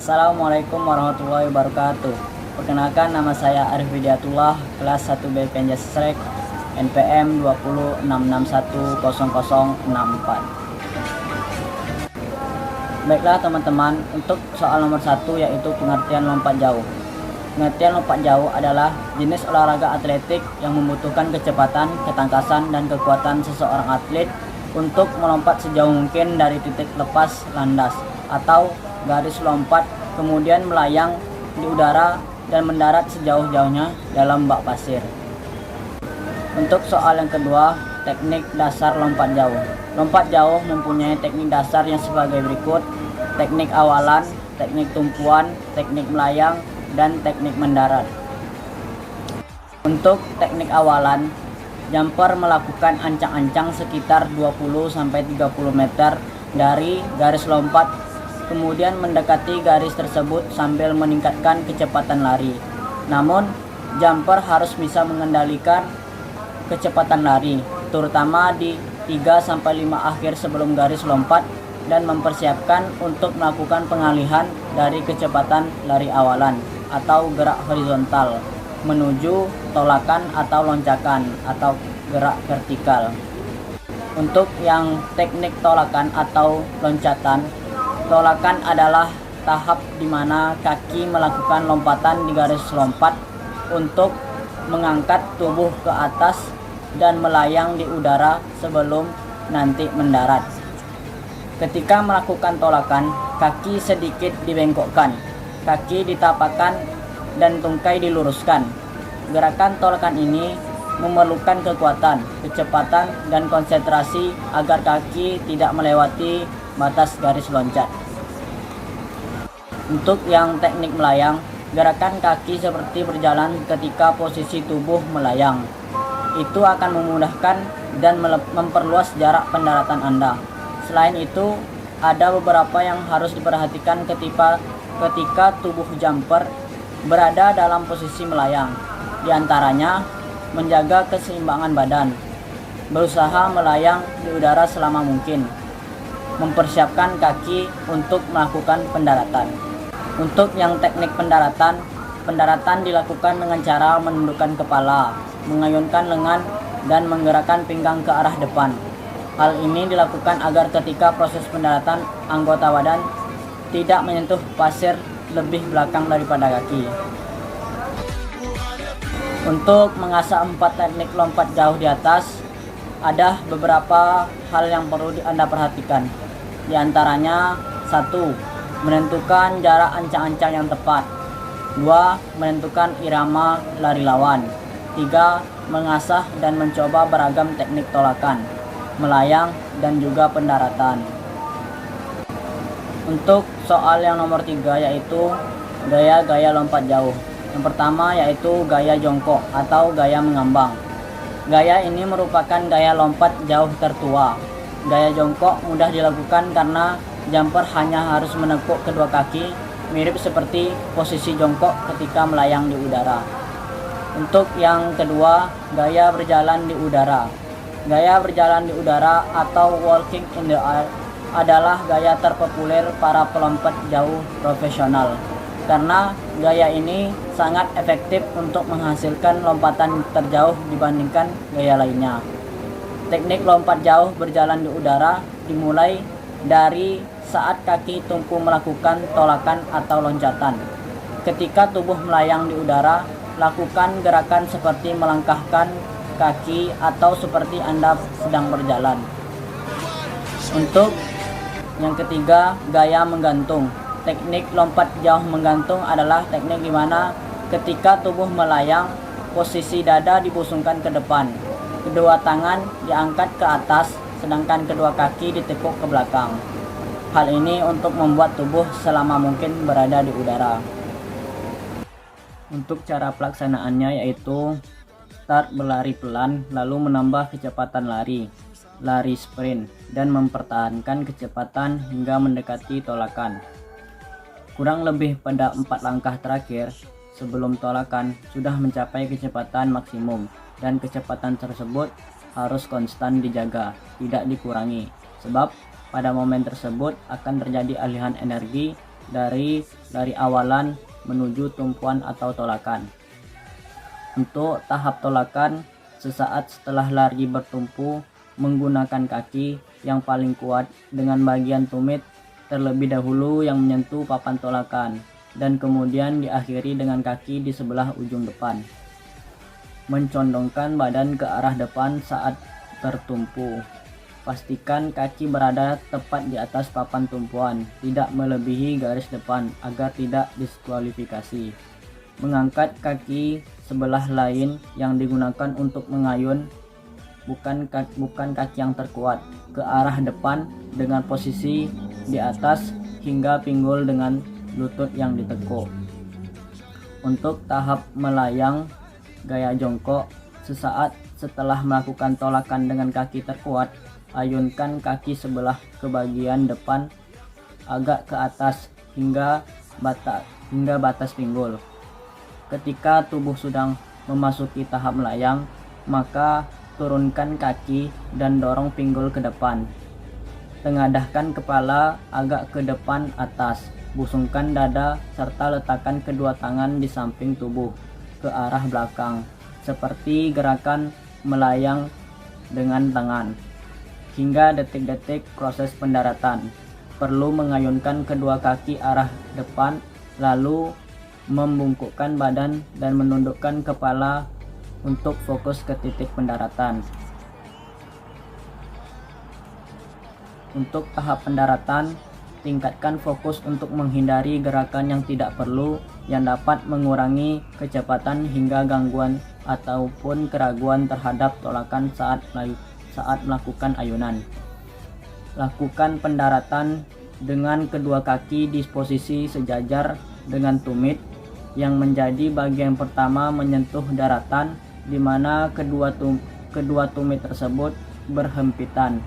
Assalamualaikum warahmatullahi wabarakatuh. Perkenalkan, nama saya Arif Widiatullah, kelas 1B Penjasrek, NPM 206610064. Baiklah teman-teman, untuk soal nomor 1 yaitu pengertian lompat jauh. Pengertian lompat jauh adalah jenis olahraga atletik yang membutuhkan kecepatan, ketangkasan, dan kekuatan seseorang atlet untuk melompat sejauh mungkin dari titik lepas landas atau garis lompat, kemudian melayang di udara dan mendarat sejauh-jauhnya dalam bak pasir. Untuk soal yang kedua, teknik dasar lompat jauh. Lompat jauh mempunyai teknik dasar yang sebagai berikut: teknik awalan, teknik tumpuan, teknik melayang, dan teknik mendarat. Untuk teknik awalan, jumper melakukan ancang-ancang sekitar 20-30 meter dari garis lompat, kemudian mendekati garis tersebut sambil meningkatkan kecepatan lari. Namun, jumper harus bisa mengendalikan kecepatan lari, terutama di 3-5 akhir sebelum garis lompat, dan mempersiapkan untuk melakukan pengalihan dari kecepatan lari awalan atau gerak horizontal menuju tolakan atau loncakan atau gerak vertikal. Untuk yang teknik tolakan atau loncatan, tolakan adalah tahap di mana kaki melakukan lompatan di garis lompat untuk mengangkat tubuh ke atas dan melayang di udara sebelum nanti mendarat. Ketika melakukan tolakan, kaki sedikit dibengkokkan, kaki ditapakkan, dan tungkai diluruskan. Gerakan tolakan ini memerlukan kekuatan, kecepatan, dan konsentrasi agar kaki tidak melewati batas garis loncat. Untuk yang teknik melayang, gerakan kaki seperti berjalan ketika posisi tubuh melayang. Itu akan memudahkan dan memperluas jarak pendaratan Anda. Selain itu, ada beberapa yang harus diperhatikan ketika tubuh jumper berada dalam posisi melayang. Di antaranya, menjaga keseimbangan badan, berusaha melayang di udara selama mungkin, mempersiapkan kaki untuk melakukan pendaratan. Untuk yang teknik pendaratan dilakukan dengan cara menundukkan kepala, mengayunkan lengan, dan menggerakkan pinggang ke arah depan. Hal ini dilakukan agar ketika proses pendaratan anggota badan tidak menyentuh pasir lebih belakang daripada kaki. Untuk mengasah 4 teknik lompat jauh di atas, ada beberapa hal yang perlu Anda perhatikan. Di antaranya, 1. Menentukan jarak ancang-ancang yang tepat. 2. Menentukan irama lari lawan. 3. Mengasah dan mencoba beragam teknik tolakan, melayang, dan juga pendaratan. Untuk soal yang nomor 3 yaitu gaya-gaya lompat jauh. Yang pertama yaitu gaya jongkok atau gaya mengambang. Gaya ini merupakan gaya lompat jauh tertua. Gaya jongkok mudah dilakukan karena jumper hanya harus menekuk kedua kaki, mirip seperti posisi jongkok ketika melayang di udara. Untuk yang kedua, gaya berjalan di udara. Gaya berjalan di udara atau walking in the air adalah gaya terpopuler para pelompat jauh profesional, karena gaya ini sangat efektif untuk menghasilkan lompatan terjauh dibandingkan gaya lainnya. Teknik lompat jauh berjalan di udara dimulai dari saat kaki tumpu melakukan tolakan atau loncatan. Ketika tubuh melayang di udara, lakukan gerakan seperti melangkahkan kaki atau seperti Anda sedang berjalan. Untuk yang ketiga, gaya menggantung. Teknik lompat jauh menggantung adalah teknik di mana ketika tubuh melayang, posisi dada dibusungkan ke depan, kedua tangan diangkat ke atas, sedangkan kedua kaki ditekuk ke belakang. Hal ini untuk membuat tubuh selama mungkin berada di udara. Untuk cara pelaksanaannya yaitu start berlari pelan, lalu menambah kecepatan lari sprint, dan mempertahankan kecepatan hingga mendekati tolakan. Kurang lebih pada 4 langkah terakhir sebelum tolakan sudah mencapai kecepatan maksimum, dan kecepatan tersebut harus konstan dijaga, tidak dikurangi, sebab pada momen tersebut akan terjadi alihan energi dari awalan menuju tumpuan atau tolakan. Untuk tahap tolakan, sesaat setelah lari bertumpu, menggunakan kaki yang paling kuat dengan bagian tumit terlebih dahulu yang menyentuh papan tolakan, dan kemudian diakhiri dengan kaki di sebelah ujung depan. Mencondongkan badan ke arah depan saat tertumpu. Pastikan kaki berada tepat di atas papan tumpuan, tidak melebihi garis depan agar tidak diskualifikasi. Mengangkat kaki sebelah lain yang digunakan untuk mengayun, bukan kaki yang terkuat, ke arah depan dengan posisi di atas hingga pinggul dengan lutut yang ditekuk. Untuk tahap melayang gaya jongkok, sesaat setelah melakukan tolakan dengan kaki terkuat, ayunkan kaki sebelah ke bagian depan agak ke atas hingga batas pinggul. Ketika tubuh sudah memasuki tahap melayang, maka turunkan kaki dan dorong pinggul ke depan. Tengadahkan kepala agak ke depan atas, busungkan dada serta letakkan kedua tangan di samping tubuh ke arah belakang, seperti gerakan melayang dengan tangan. Hingga detik-detik proses pendaratan, perlu mengayunkan kedua kaki arah depan, lalu membungkukkan badan dan menundukkan kepala untuk fokus ke titik pendaratan. Untuk tahap pendaratan, tingkatkan fokus untuk menghindari gerakan yang tidak perlu yang dapat mengurangi kecepatan hingga gangguan ataupun keraguan terhadap tolakan saat melakukan ayunan. Lakukan pendaratan dengan kedua kaki di posisi sejajar dengan tumit, yang menjadi bagian pertama menyentuh daratan, di mana kedua tumit tersebut berhempitan.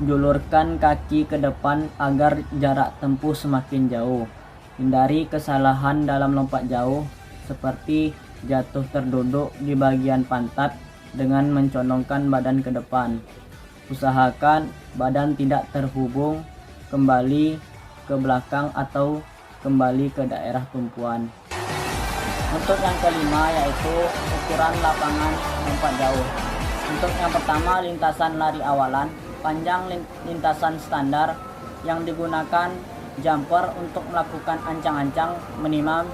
Julurkan kaki ke depan agar jarak tempuh semakin jauh. Hindari kesalahan dalam lompat jauh seperti jatuh terduduk di bagian pantat dengan mencondongkan badan ke depan. Usahakan badan tidak terhubung kembali ke belakang atau kembali ke daerah tumpuan. Untuk yang kelima yaitu ukuran lapangan lompat jauh. Untuk yang pertama, lintasan lari awalan. Panjang lintasan standar yang digunakan jumper untuk melakukan ancang-ancang minimal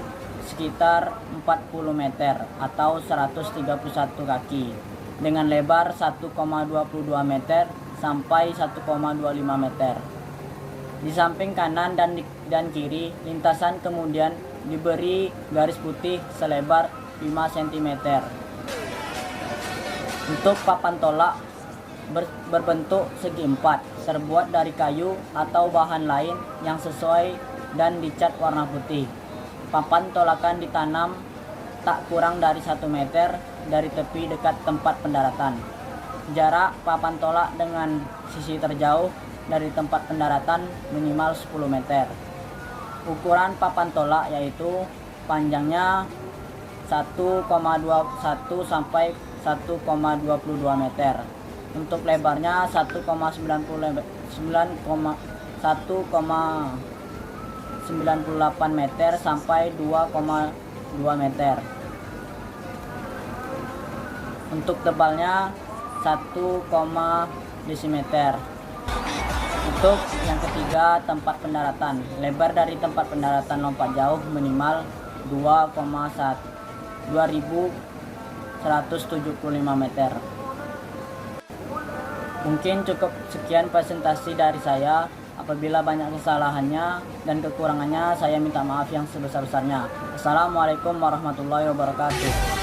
sekitar 40 meter atau 131 kaki dengan lebar 1,22 meter sampai 1,25 meter. Di samping kanan dan kiri lintasan kemudian diberi garis putih selebar 5 cm. Untuk papan tolak berbentuk segi empat, terbuat dari kayu atau bahan lain yang sesuai dan dicat warna putih. Papan tolakan ditanam tak kurang dari 1 meter dari tepi dekat tempat pendaratan. Jarak papan tolak dengan sisi terjauh dari tempat pendaratan minimal 10 meter. Ukuran papan tolak yaitu panjangnya 1,21 sampai 1,22 meter. Untuk lebarnya 1,98 meter sampai 2,2 meter. Untuk tebalnya 1, desimeter. Untuk yang ketiga, tempat pendaratan. Lebar dari tempat pendaratan lompat jauh minimal 2175 meter. Mungkin cukup sekian presentasi dari saya. Apabila banyak kesalahannya dan kekurangannya, saya minta maaf yang sebesar-besarnya. Assalamualaikum warahmatullahi wabarakatuh.